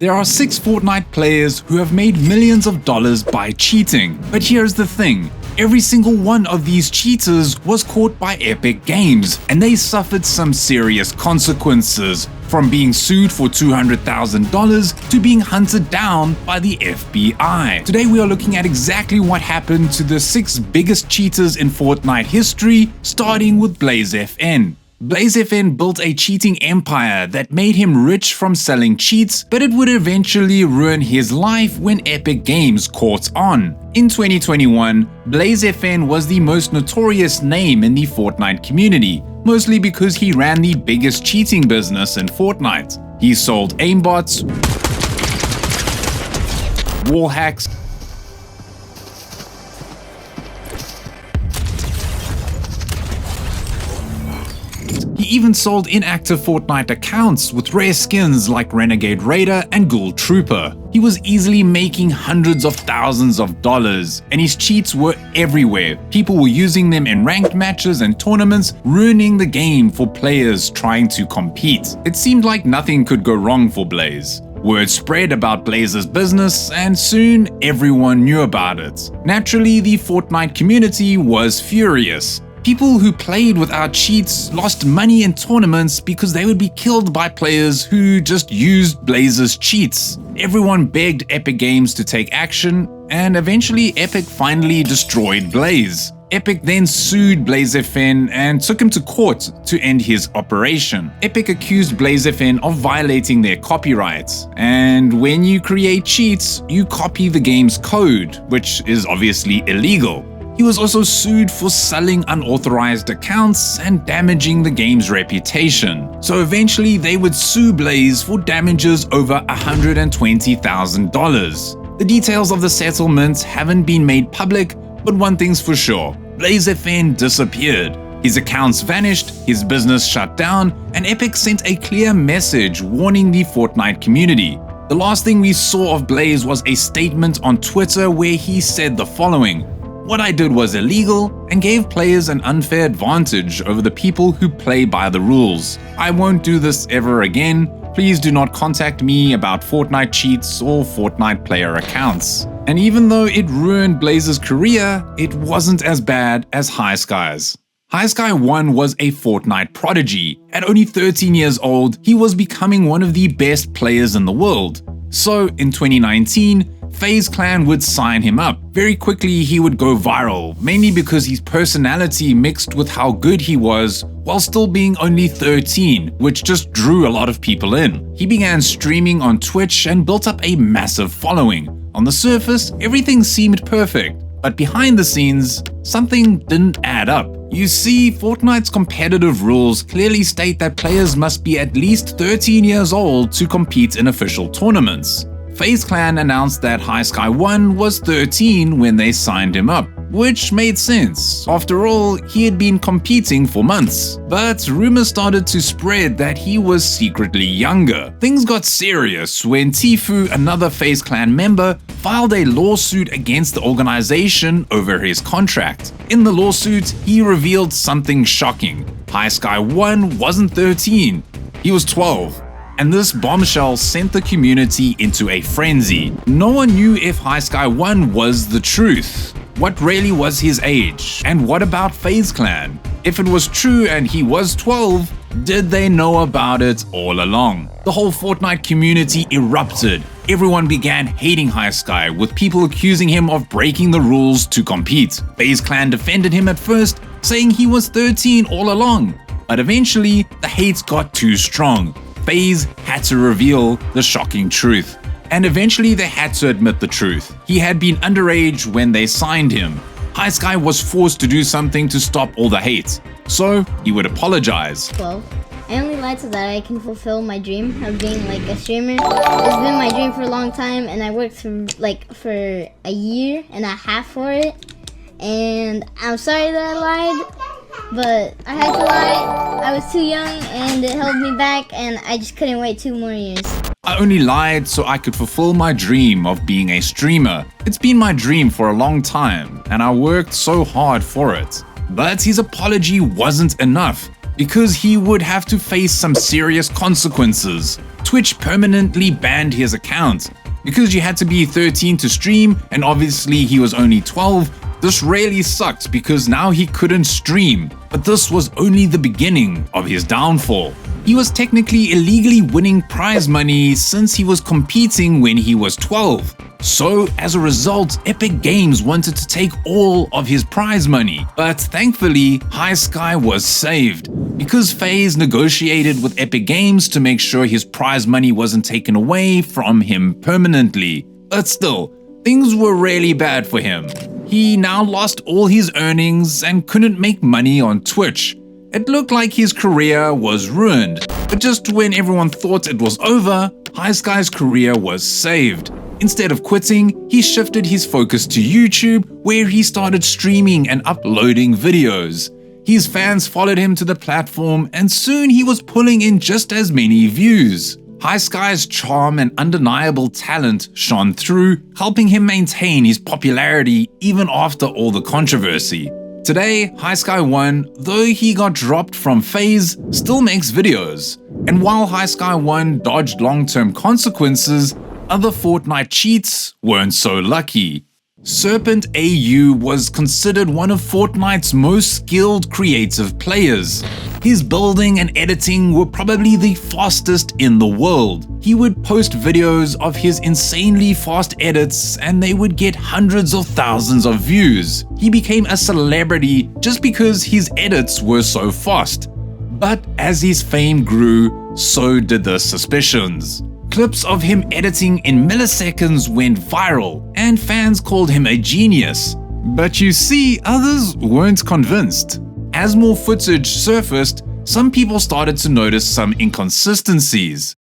There are 6 Fortnite players who have made millions of dollars by cheating. But here's the thing, every single one of these cheaters was caught by Epic Games, and they suffered some serious consequences, from being sued for $200,000 to being hunted down by the FBI. Today we are looking at exactly what happened to the 6 biggest cheaters in Fortnite history, starting with BlazeFN. BlazeFN built a cheating empire that made him rich from selling cheats, but it would eventually ruin his life when Epic Games caught on. In 2021, BlazeFN was the most notorious name in the Fortnite community, mostly because he ran the biggest cheating business in Fortnite. He sold aimbots, wall hacks, he even sold inactive Fortnite accounts with rare skins like Renegade Raider and Ghoul Trooper. He was easily making hundreds of thousands of dollars, and his cheats were everywhere. People were using them in ranked matches and tournaments, ruining the game for players trying to compete. It seemed like nothing could go wrong for Blaze. Word spread about Blaze's business, and soon everyone knew about it. Naturally, the Fortnite community was furious. People who played without cheats lost money in tournaments because they would be killed by players who just used Blaze's cheats. Everyone begged Epic Games to take action, and eventually Epic finally destroyed Blaze. Epic then sued BlazeFN and took him to court to end his operation. Epic accused BlazeFN of violating their copyrights, and when you create cheats, you copy the game's code, which is obviously illegal. He was also sued for selling unauthorized accounts and damaging the game's reputation. So eventually they would sue Blaze for damages over $120,000. The details of the settlement haven't been made public, but one thing's for sure, BlazeFN disappeared. His accounts vanished, his business shut down, and Epic sent a clear message warning the Fortnite community. The last thing we saw of Blaze was a statement on Twitter where he said the following: "What I did was illegal and gave players an unfair advantage over the people who play by the rules. I won't do this ever again. Please do not contact me about Fortnite cheats or Fortnite player accounts." And even though it ruined Blaze's career, it wasn't as bad as High Skies. High Sky 1 was a Fortnite prodigy. At only 13 years old, he was becoming one of the best players in the world. So in 2019, FaZe Clan would sign him up. Very quickly he would go viral, mainly because his personality mixed with how good he was while still being only 13, which just drew a lot of people in. He began streaming on Twitch and built up a massive following. On the surface, everything seemed perfect, but behind the scenes, something didn't add up. You see, Fortnite's competitive rules clearly state that players must be at least 13 years old to compete in official tournaments. FaZe Clan announced that High Sky 1 was 13 when they signed him up, which made sense. After all, he had been competing for months. But rumors started to spread that he was secretly younger. Things got serious when Tfue, another FaZe Clan member, filed a lawsuit against the organization over his contract. In the lawsuit, he revealed something shocking. High Sky 1 wasn't 13, he was 12. And this bombshell sent the community into a frenzy. No one knew if High Sky 1 was the truth. What really was his age? And what about FaZe Clan? If it was true and he was 12, did they know about it all along? The whole Fortnite community erupted. Everyone began hating High Sky, with people accusing him of breaking the rules to compete. FaZe Clan defended him at first, saying he was 13 all along. But eventually, the hate got too strong. FaZe had to reveal the shocking truth. And eventually they had to admit the truth. He had been underage when they signed him. High Sky was forced to do something to stop all the hate. So he would apologize. 12. I only lied so that I can fulfill my dream of being like a streamer. It's been my dream for a long time, and I worked for a year and a half for it. And I'm sorry that I lied, but I had to lie. I was too young and it held me back, and I just couldn't wait 2 more years. I only lied so I could fulfill my dream of being a streamer. It's been my dream for a long time, and I worked so hard for it. But his apology wasn't enough, because he would have to face some serious consequences. Twitch permanently banned his account. Because you had to be 13 to stream, and obviously he was only 12, this really sucked because now he couldn't stream. But this was only the beginning of his downfall. He was technically illegally winning prize money since he was competing when he was 12. So, as a result, Epic Games wanted to take all of his prize money. But thankfully, High Sky was saved, because FaZe negotiated with Epic Games to make sure his prize money wasn't taken away from him permanently. But still, things were really bad for him. He now lost all his earnings and couldn't make money on Twitch. It looked like his career was ruined. But just when everyone thought it was over, High Sky's career was saved. Instead of quitting, he shifted his focus to YouTube, where he started streaming and uploading videos. His fans followed him to the platform, and soon he was pulling in just as many views. High Sky's charm and undeniable talent shone through, helping him maintain his popularity even after all the controversy. Today, High Sky 1, though he got dropped from FaZe, still makes videos. And while High Sky 1 dodged long-term consequences, other Fortnite cheats weren't so lucky. Serpent AU was considered one of Fortnite's most skilled creative players. His building and editing were probably the fastest in the world. He would post videos of his insanely fast edits and they would get hundreds of thousands of views. He became a celebrity just because his edits were so fast. But as his fame grew, so did the suspicions. Clips of him editing in milliseconds went viral, and fans called him a genius. But you see, others weren't convinced. As more footage surfaced, some people started to notice some inconsistencies.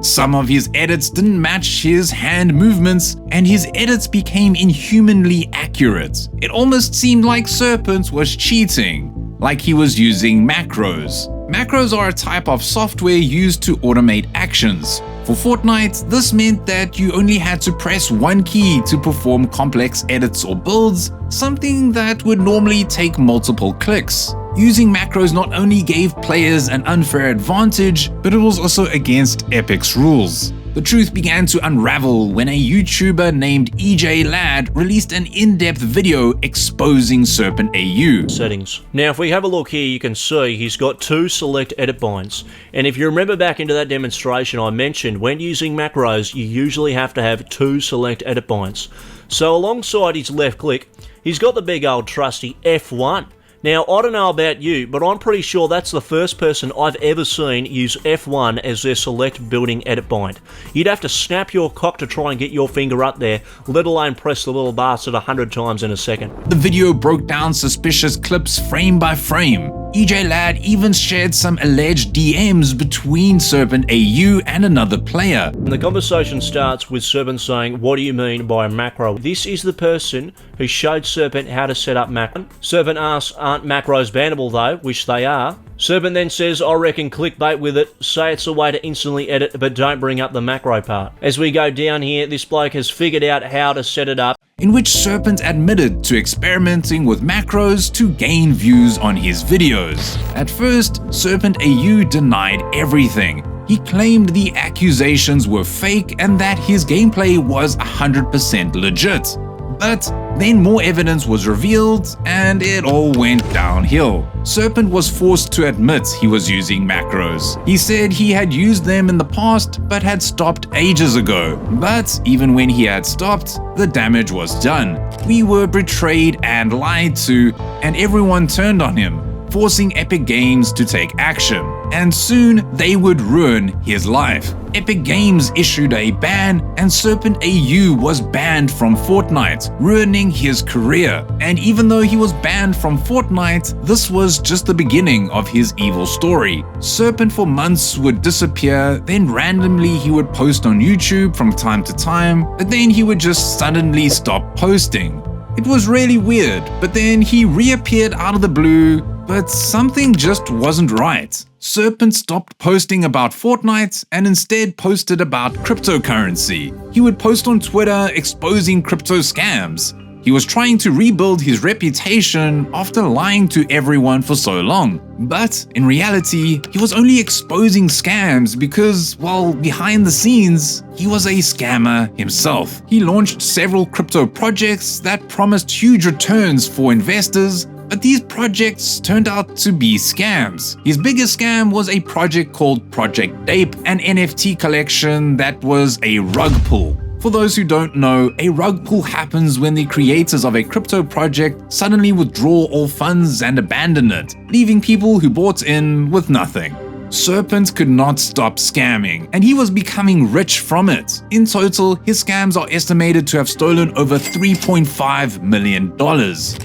Some of his edits didn't match his hand movements, and his edits became inhumanly accurate. It almost seemed like Serpent was cheating, like he was using macros. Macros are a type of software used to automate actions. For Fortnite, this meant that you only had to press one key to perform complex edits or builds, something that would normally take multiple clicks. Using macros not only gave players an unfair advantage, but it was also against Epic's rules. The truth began to unravel when a YouTuber named EJ Ladd released an in-depth video exposing Serpent AU. Settings. Now if we have a look here, you can see he's got two select edit binds. And if you remember back into that demonstration I mentioned, when using macros you usually have to have two select edit binds. So alongside his left click, he's got the big old trusty F1. Now, I don't know about you, but I'm pretty sure that's the first person I've ever seen use F1 as their select building edit bind. You'd have to snap your cock to try and get your finger up there, let alone press the little bastard 100 times in a second. The video broke down suspicious clips frame by frame. EJ Ladd even shared some alleged DMs between Serpent AU and another player. And the conversation starts with Serpent saying, "What do you mean by macro?" This is the person who showed Serpent how to set up macro. Serpent asks, "Aren't macros bannable though?" Which they are. Serpent then says, "I reckon clickbait with it, say it's a way to instantly edit but don't bring up the macro part." As we go down here, this bloke has figured out how to set it up, in which Serpent admitted to experimenting with macros to gain views on his videos. At first, Serpent AU denied everything. He claimed the accusations were fake and that his gameplay was 100% legit. But then more evidence was revealed and it all went downhill. Serpent was forced to admit he was using macros. He said he had used them in the past but had stopped ages ago. But even when he had stopped, the damage was done. We were betrayed and lied to, and everyone turned on him, forcing Epic Games to take action. And soon they would ruin his life. Epic Games issued a ban and Serpent AU was banned from Fortnite, ruining his career. And even though he was banned from Fortnite, this was just the beginning of his evil story. Serpent for months would disappear, then randomly he would post on YouTube from time to time, but then he would just suddenly stop posting. It was really weird, but then he reappeared out of the blue, but something just wasn't right. Serpent stopped posting about Fortnite and instead posted about cryptocurrency. He would post on Twitter exposing crypto scams. He was trying to rebuild his reputation after lying to everyone for so long. But in reality, he was only exposing scams because, well, behind the scenes, he was a scammer himself. He launched several crypto projects that promised huge returns for investors, but these projects turned out to be scams. His biggest scam was a project called Project Dape, an NFT collection that was a rug pull. For those who don't know, a rug pull happens when the creators of a crypto project suddenly withdraw all funds and abandon it, leaving people who bought in with nothing. Serpent could not stop scamming, and he was becoming rich from it. In total, his scams are estimated to have stolen over $3.5 million.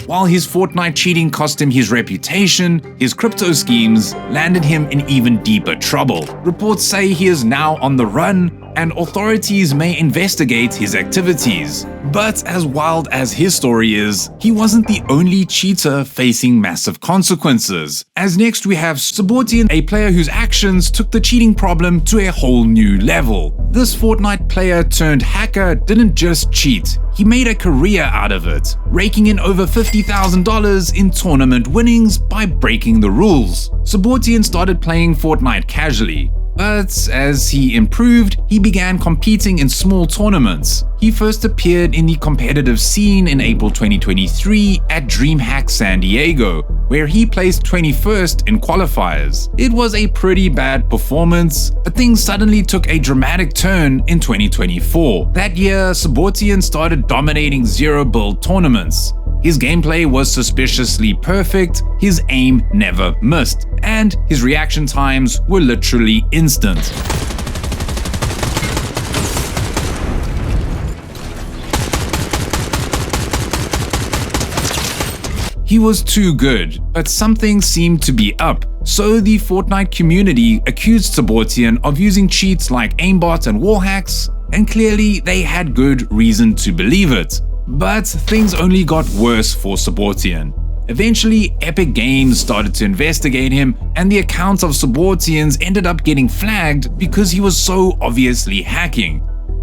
While his Fortnite cheating cost him his reputation, his crypto schemes landed him in even deeper trouble. Reports say he is now on the run, and authorities may investigate his activities. But as wild as his story is, he wasn't the only cheater facing massive consequences. As next we have Subortian, a player whose actions took the cheating problem to a whole new level. This Fortnite player turned hacker didn't just cheat, he made a career out of it, raking in over $50,000 in tournament winnings by breaking the rules. Subortian started playing Fortnite casually, but as he improved, he began competing in small tournaments. He first appeared in the competitive scene in April 2023 at DreamHack San Diego, where he placed 21st in qualifiers. It was a pretty bad performance, but things suddenly took a dramatic turn in 2024. That year, Subortian started dominating zero-build tournaments. His gameplay was suspiciously perfect, his aim never missed, and his reaction times were literally instant. He was too good, but something seemed to be up, so the Fortnite community accused Subortian of using cheats like aimbot and wall hacks, and clearly they had good reason to believe it. But things only got worse for Subortian. Eventually, Epic Games started to investigate him, and the accounts of Subortian's ended up getting flagged because he was so obviously hacking.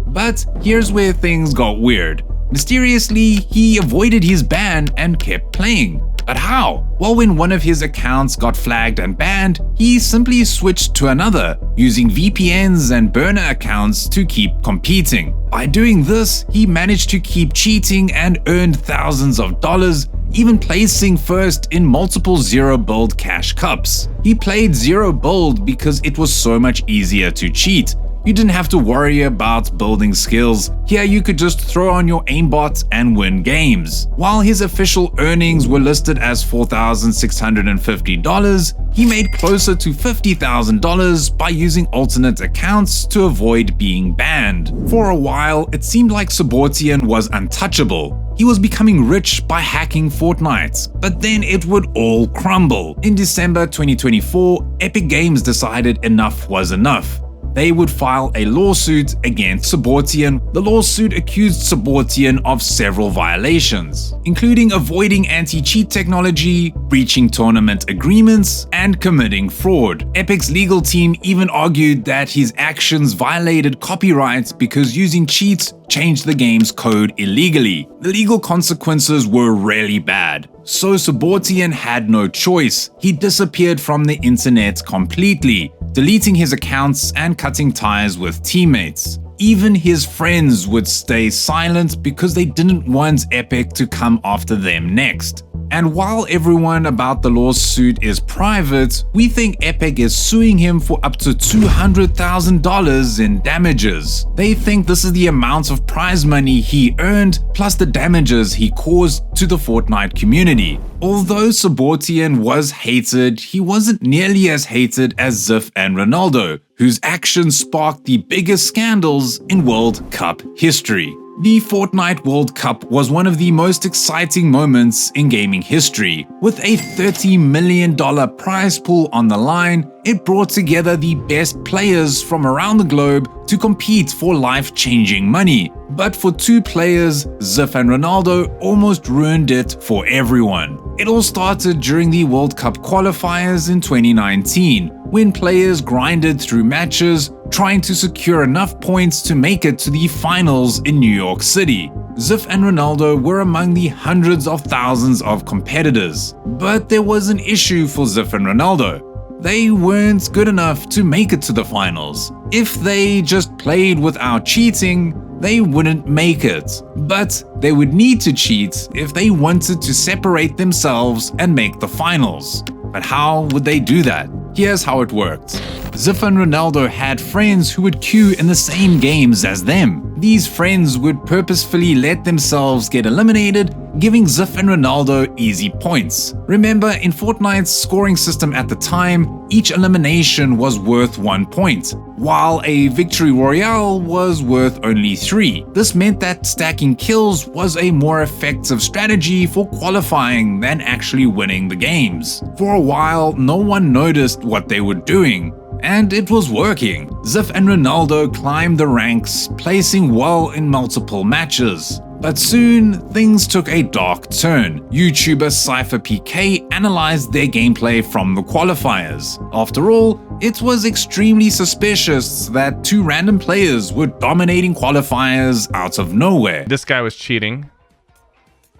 But here's where things got weird. Mysteriously, he avoided his ban and kept playing. But how? Well, when one of his accounts got flagged and banned, he simply switched to another, using VPNs and burner accounts to keep competing. By doing this, he managed to keep cheating and earned thousands of dollars, even placing first in multiple zero-build cash cups. He played zero-build because it was so much easier to cheat. You didn't have to worry about building skills. Here you could just throw on your aimbot and win games. While his official earnings were listed as $4,650, he made closer to $50,000 by using alternate accounts to avoid being banned. For a while, it seemed like Subortian was untouchable. He was becoming rich by hacking Fortnite, but then it would all crumble. In December 2024, Epic Games decided enough was enough. They would file a lawsuit against Subortian. The lawsuit accused Subortian of several violations, including avoiding anti-cheat technology, breaching tournament agreements, and committing fraud. Epic's legal team even argued that his actions violated copyright because using cheats changed the game's code illegally. The legal consequences were really bad. So Subortian had no choice. He disappeared from the internet completely, deleting his accounts and cutting ties with teammates. Even his friends would stay silent because they didn't want Epic to come after them next. And while everyone about the lawsuit is private, we think Epic is suing him for up to $200,000 in damages. They think this is the amount of prize money he earned plus the damages he caused to the Fortnite community. Although Subortian was hated, he wasn't nearly as hated as Ziff and Ronaldo, whose actions sparked the biggest scandals in World Cup history. The Fortnite World Cup was one of the most exciting moments in gaming history. With a $30 million prize pool on the line, it brought together the best players from around the globe to compete for life-changing money. But for two players, Ziff and Ronaldo, almost ruined it for everyone. It all started during the World Cup qualifiers in 2019, when players grinded through matches, trying to secure enough points to make it to the finals in New York City. Ziff and Ronaldo were among the hundreds of thousands of competitors. But there was an issue for Ziff and Ronaldo. They weren't good enough to make it to the finals. If they just played without cheating, they wouldn't make it. But they would need to cheat if they wanted to separate themselves and make the finals. But how would they do that? Here's how it worked. Ziff and Ronaldo had friends who would queue in the same games as them. These friends would purposefully let themselves get eliminated, giving Ziff and Ronaldo easy points. Remember, in Fortnite's scoring system at the time, each elimination was worth 1 point, while a victory royale was worth only 3. This meant that stacking kills was a more effective strategy for qualifying than actually winning the games. For a while, no one noticed what they were doing, and it was working. Ziff and Ronaldo climbed the ranks, placing well in multiple matches. But soon, things took a dark turn. YouTuber CypherPK analyzed their gameplay from the qualifiers. After all, it was extremely suspicious that 2 random players were dominating qualifiers out of nowhere. This guy was cheating.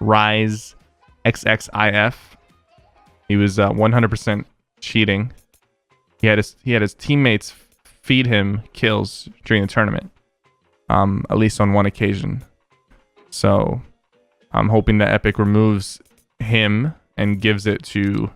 Rise XXIF. He was 100% cheating. He had his teammates feed him kills during the tournament, at least on one occasion. So I'm hoping that Epic removes him and gives it to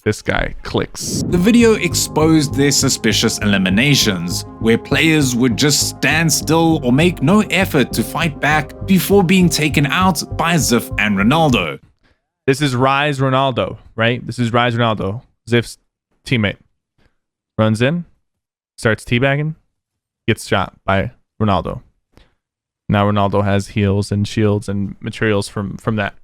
this guy, Clicks. The video exposed their suspicious eliminations, where players would just stand still or make no effort to fight back before being taken out by Ziff and Ronaldo. This is Rise Ronaldo, right? This is Rise Ronaldo, Ziff's teammate. Runs in, starts teabagging, gets shot by Ronaldo. Now Ronaldo has heals and shields and materials from that,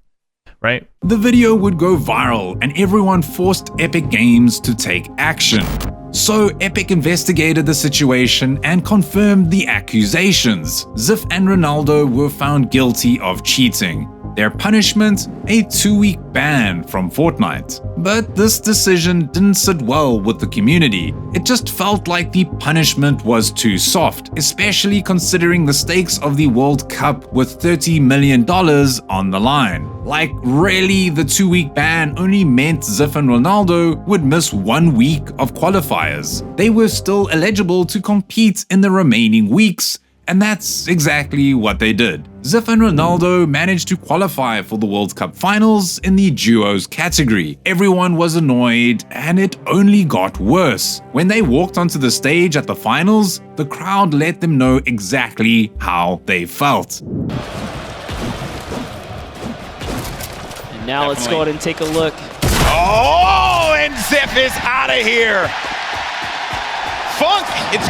right? The video would go viral and everyone forced Epic Games to take action. So Epic investigated the situation and confirmed the accusations. Ziff and Ronaldo were found guilty of cheating. Their punishment, a 2-week ban from Fortnite. But this decision didn't sit well with the community. It just felt like the punishment was too soft, especially considering the stakes of the World Cup with $30 million on the line. Like, really, the 2-week ban only meant Ziff and Ronaldo would miss 1 week of qualifiers. They were still eligible to compete in the remaining weeks, and that's exactly what they did. Ziff and Ronaldo managed to qualify for the World Cup finals in the duos category. Everyone was annoyed, and it only got worse. When they walked onto the stage at the finals, the crowd let them know exactly how they felt. And now let's go ahead and take a look. Oh, and Ziff is out of here. Funk!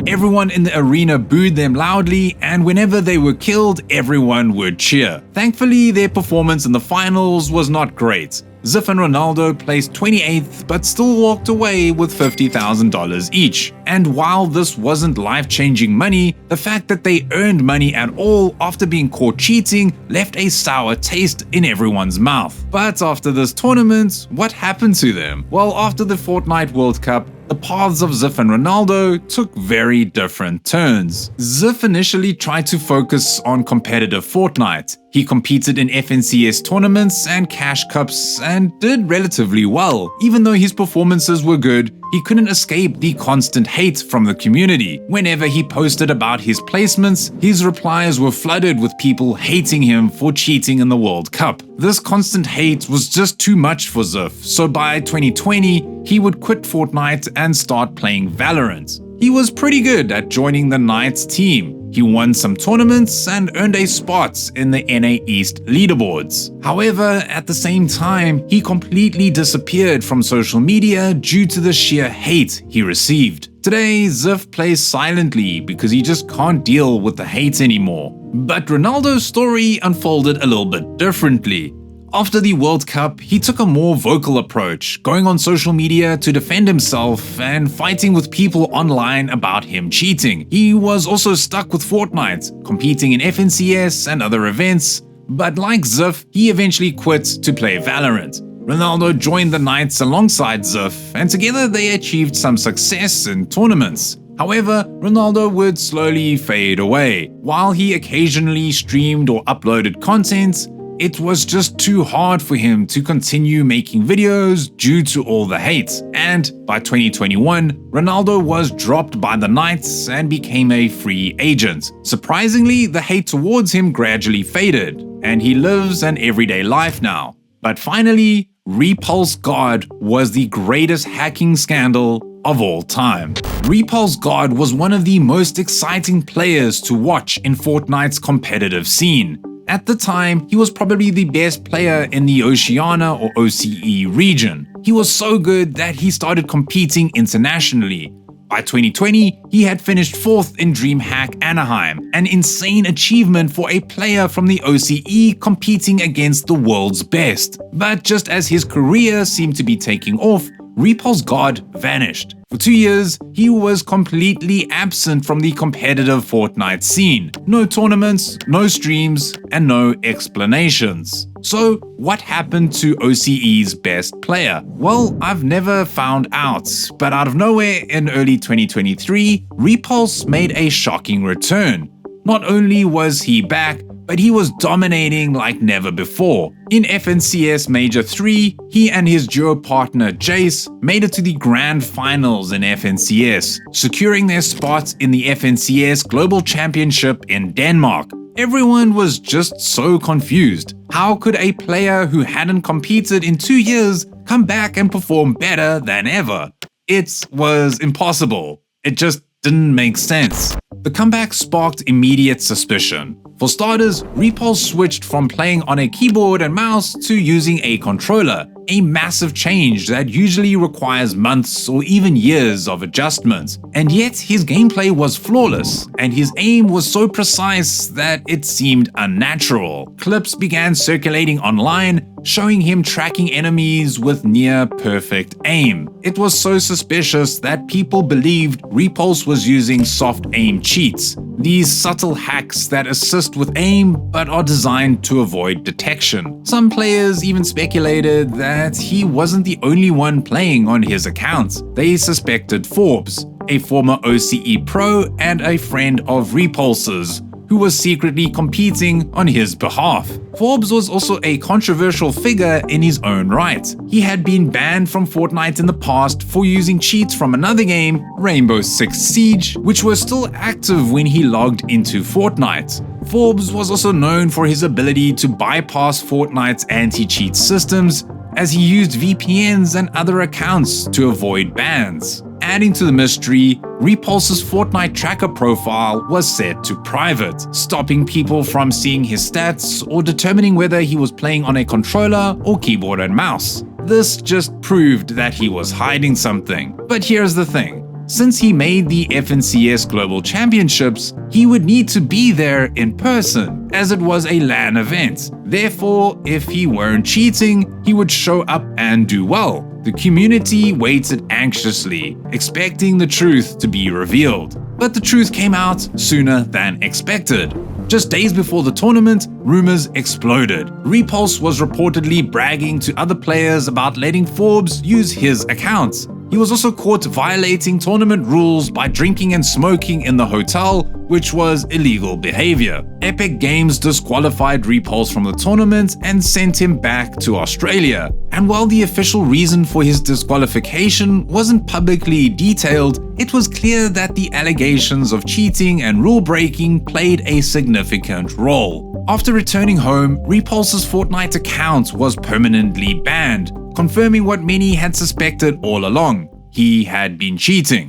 Everyone in the arena booed them loudly, and whenever they were killed, everyone would cheer. Thankfully, their performance in the finals was not great. Ziff and Ronaldo placed 28th, but still walked away with $50,000 each. And while this wasn't life-changing money, the fact that they earned money at all after being caught cheating left a sour taste in everyone's mouth. But after this tournament, what happened to them? Well, after the Fortnite World Cup, the paths of Ziff and Ronaldo took very different turns. Ziff initially tried to focus on competitive Fortnite. He competed in FNCS tournaments and cash cups and did relatively well. Even though his performances were good, he couldn't escape the constant hate from the community. Whenever he posted about his placements, his replies were flooded with people hating him for cheating in the World Cup. This constant hate was just too much for Ziff, so by 2020, he would quit Fortnite and start playing Valorant. He was pretty good at joining the Knights team. He won some tournaments and earned a spot in the NA East leaderboards. However, at the same time, he completely disappeared from social media due to the sheer hate he received. Today, Ziff plays silently because he just can't deal with the hate anymore. But Ronaldo's story unfolded a little bit differently. After the World Cup, he took a more vocal approach, going on social media to defend himself and fighting with people online about him cheating. He was also stuck with Fortnite, competing in FNCS and other events, but like Ziff, he eventually quit to play Valorant. Ronaldo joined the Knights alongside Ziff, and together they achieved some success in tournaments. However, Ronaldo would slowly fade away. While he occasionally streamed or uploaded content, it was just too hard for him to continue making videos due to all the hate. And by 2021, Ronaldo was dropped by the Knights and became a free agent. Surprisingly, the hate towards him gradually faded, and he lives an everyday life now. But finally, Repulse God was the greatest hacking scandal of all time. Repulse God was one of the most exciting players to watch in Fortnite's competitive scene. At the time, he was probably the best player in the Oceania or OCE region. He was so good that he started competing internationally. By 2020, he had finished 4th in DreamHack Anaheim, an insane achievement for a player from the OCE competing against the world's best. But just as his career seemed to be taking off, Repulse God vanished. For 2 years, he was completely absent from the competitive Fortnite scene. No tournaments, no streams, and no explanations. So, what happened to OCE's best player? Well, I've never found out, but out of nowhere in early 2023, Repulse made a shocking return. Not only was he back, but he was dominating like never before. In FNCS Major 3, he and his duo partner Jace made it to the grand finals in FNCS, securing their spot in the FNCS Global Championship in Denmark. Everyone was just so confused. How could a player who hadn't competed in 2 years come back and perform better than ever? It was impossible. It just didn't make sense. The comeback sparked immediate suspicion. For starters, Repulse switched from playing on a keyboard and mouse to using a controller, a massive change that usually requires months or even years of adjustment. And yet his gameplay was flawless, and his aim was so precise that it seemed unnatural. Clips began circulating online, showing him tracking enemies with near perfect aim. It was so suspicious that people believed Repulse was using soft aim cheats, these subtle hacks that assist with aim but are designed to avoid detection. Some players even speculated that he wasn't the only one playing on his account. They suspected Forbes, a former OCE pro and a friend of Repulse's, who was secretly competing on his behalf. Forbes was also a controversial figure in his own right. He had been banned from Fortnite in the past for using cheats from another game, Rainbow Six Siege, which was still active when he logged into Fortnite. Forbes was also known for his ability to bypass Fortnite's anti-cheat systems, as he used VPNs and other accounts to avoid bans. Adding to the mystery, Repulse's Fortnite tracker profile was set to private, stopping people from seeing his stats or determining whether he was playing on a controller or keyboard and mouse. This just proved that he was hiding something. But here's the thing. Since he made the FNCS Global Championships, he would need to be there in person, as it was a LAN event. Therefore, if he weren't cheating, he would show up and do well. The community waited anxiously, expecting the truth to be revealed. But the truth came out sooner than expected. Just days before the tournament, rumors exploded. Repulse was reportedly bragging to other players about letting Forbes use his accounts. He was also caught violating tournament rules by drinking and smoking in the hotel, which was illegal behavior. Epic Games disqualified Repulse from the tournament and sent him back to Australia. And while the official reason for his disqualification wasn't publicly detailed, it was clear that the allegations of cheating and rule breaking played a significant role. After returning home, Repulse's Fortnite account was permanently banned, confirming what many had suspected all along: he had been cheating.